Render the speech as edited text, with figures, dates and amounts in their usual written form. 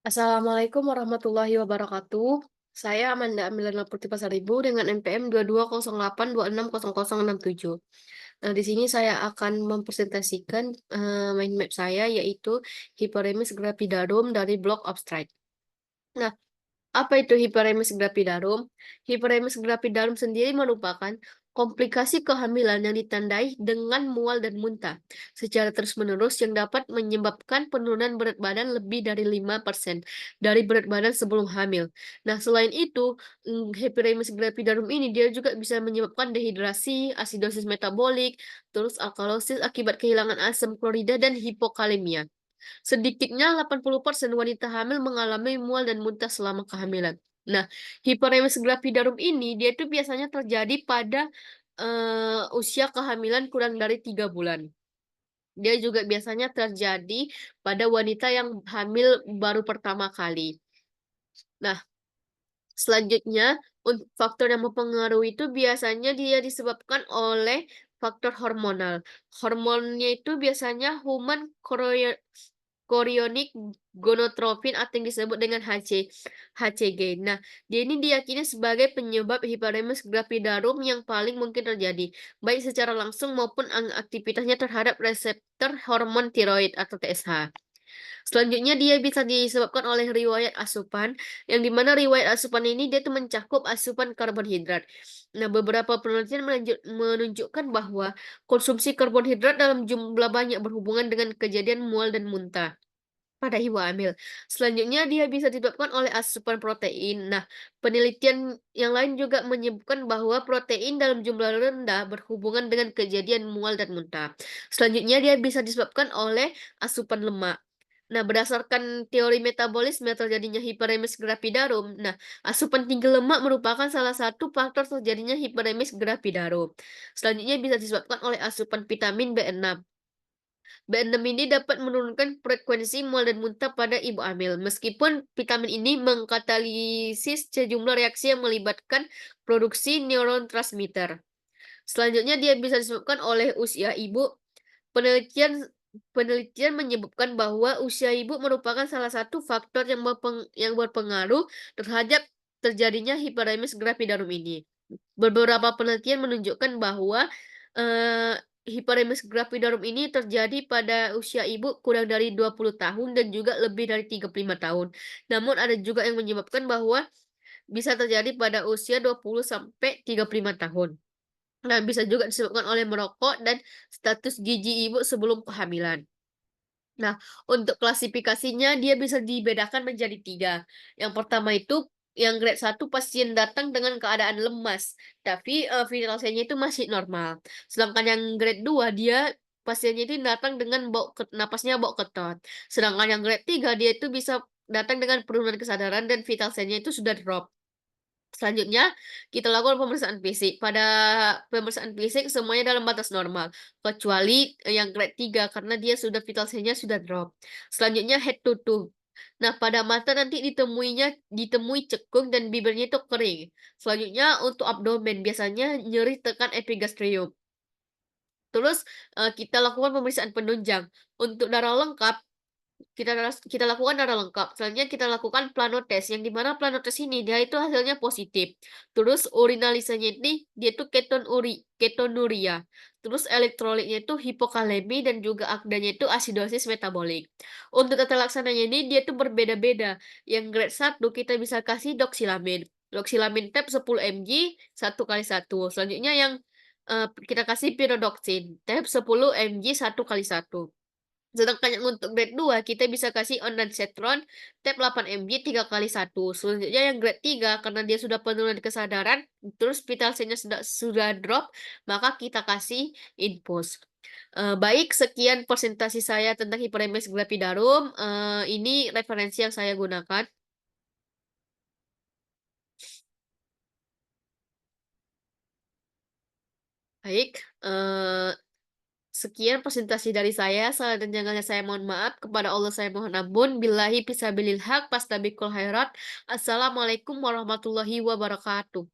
Assalamualaikum warahmatullahi wabarakatuh. Saya Amanda Milana Putri Pasaribu dengan NPM 2208260067. Nah, di sini saya akan mempresentasikan mind map saya yaitu Hyperemes Grapidarum dari blok Abstract. Nah, apa itu hiperemes gravidarum? Hiperemes gravidarum sendiri merupakan komplikasi kehamilan yang ditandai dengan mual dan muntah secara terus-menerus yang dapat menyebabkan penurunan berat badan lebih dari 5% dari berat badan sebelum hamil. Nah, selain itu, hiperemes gravidarum ini dia juga bisa menyebabkan dehidrasi, asidosis metabolik, terus alkalosis akibat kehilangan asam klorida dan hipokalemia. Sedikitnya 80% wanita hamil mengalami mual dan muntah selama kehamilan. Nah, hiperemes gravidarum ini dia itu biasanya terjadi pada usia kehamilan kurang dari 3 bulan. Dia juga biasanya terjadi pada wanita yang hamil baru pertama kali. Nah, selanjutnya faktor yang mempengaruhi itu biasanya dia disebabkan oleh faktor hormonal. Hormonnya itu biasanya human chorionic gonadotropin atau yang disebut dengan HCG. Nah, dia ini diyakini sebagai penyebab hiperemes gravidarum yang paling mungkin terjadi, baik secara langsung maupun aktivitasnya terhadap reseptor hormon tiroid atau TSH. Selanjutnya dia bisa disebabkan oleh riwayat asupan, yang di mana riwayat asupan ini dia tuh mencakup asupan karbohidrat. Nah, beberapa penelitian menunjukkan bahwa konsumsi karbohidrat dalam jumlah banyak berhubungan dengan kejadian mual dan muntah pada ibu hamil. Selanjutnya dia bisa disebabkan oleh asupan protein. Nah, penelitian yang lain juga menyebutkan bahwa protein dalam jumlah rendah berhubungan dengan kejadian mual dan muntah. Selanjutnya dia bisa disebabkan oleh asupan lemak. Nah, berdasarkan teori metabolisme terjadinya hiperemes gravidarum, nah, asupan tinggi lemak merupakan salah satu faktor terjadinya hiperemes gravidarum. Selanjutnya bisa disebabkan oleh asupan vitamin B6. B6 ini dapat menurunkan frekuensi mual dan muntah pada ibu hamil. Meskipun vitamin ini mengkatalisis sejumlah reaksi yang melibatkan produksi neurotransmitter. Selanjutnya dia bisa disebabkan oleh usia ibu. Penelitian penelitian menyebutkan bahwa usia ibu merupakan salah satu faktor yang berpengaruh terhadap terjadinya hiperemes gravidarum ini. Beberapa penelitian menunjukkan bahwa, eee, hiperemes gravidarum ini terjadi pada usia ibu kurang dari 20 tahun dan juga lebih dari 35 tahun. Namun ada juga yang menyebabkan bahwa bisa terjadi pada usia 20 sampai 35 tahun. Nah, bisa juga disebabkan oleh merokok dan status gizi ibu sebelum kehamilan. Nah, untuk klasifikasinya dia bisa dibedakan menjadi 3. Yang pertama itu yang grade 1 pasien datang dengan keadaan lemas, tapi, vital sign-nya itu masih normal. Sedangkan yang grade 2 dia pasiennya itu datang dengan napasnya bau ketot. Sedangkan yang grade 3 dia itu bisa datang dengan penurunan kesadaran dan vital sign-nya itu sudah drop. Selanjutnya, kita lakukan pemeriksaan fisik. Pada pemeriksaan fisik semuanya dalam batas normal, kecuali yang grade 3 karena dia sudah vital sign-nya sudah drop. Selanjutnya head to toe. Nah, pada mata nanti ditemui cekung dan bibirnya itu kering. Selanjutnya untuk abdomen biasanya nyeri tekan epigastrium. Terus, kita lakukan pemeriksaan penunjang. Untuk darah lengkap kita lakukan darah lengkap, selanjutnya kita lakukan plano tes, yang di mana plano tes ini dia itu hasilnya positif. Terus urinalisanya ini dia itu ketonuria. Terus elektrolitnya itu hipokalemi dan juga akdanya itu asidosis metabolik. Untuk tata laksananya ini dia itu berbeda-beda. Yang grade 1 kita bisa kasih doxilamin. Doxilamin tab 10 mg 1 kali 1. Selanjutnya yang kita kasih pyridoxine tab 10 mg 1 kali 1. Sedangkan yang untuk grade 2 kita bisa kasih ondansetron tab 8 mg 3 kali 1. Selanjutnya yang grade 3 karena dia sudah penurunan kesadaran, terus vital sign-nya sudah drop, maka kita kasih infus. Baik, sekian presentasi saya tentang hiperemes gravidarum, ini referensi yang saya gunakan. Baik, sekian presentasi dari saya. Salah dan jangannya saya mohon maaf. Kepada Allah saya mohon ampun. Billahi fisabilil haq, fastabiqul khairat. Assalamualaikum warahmatullahi wabarakatuh.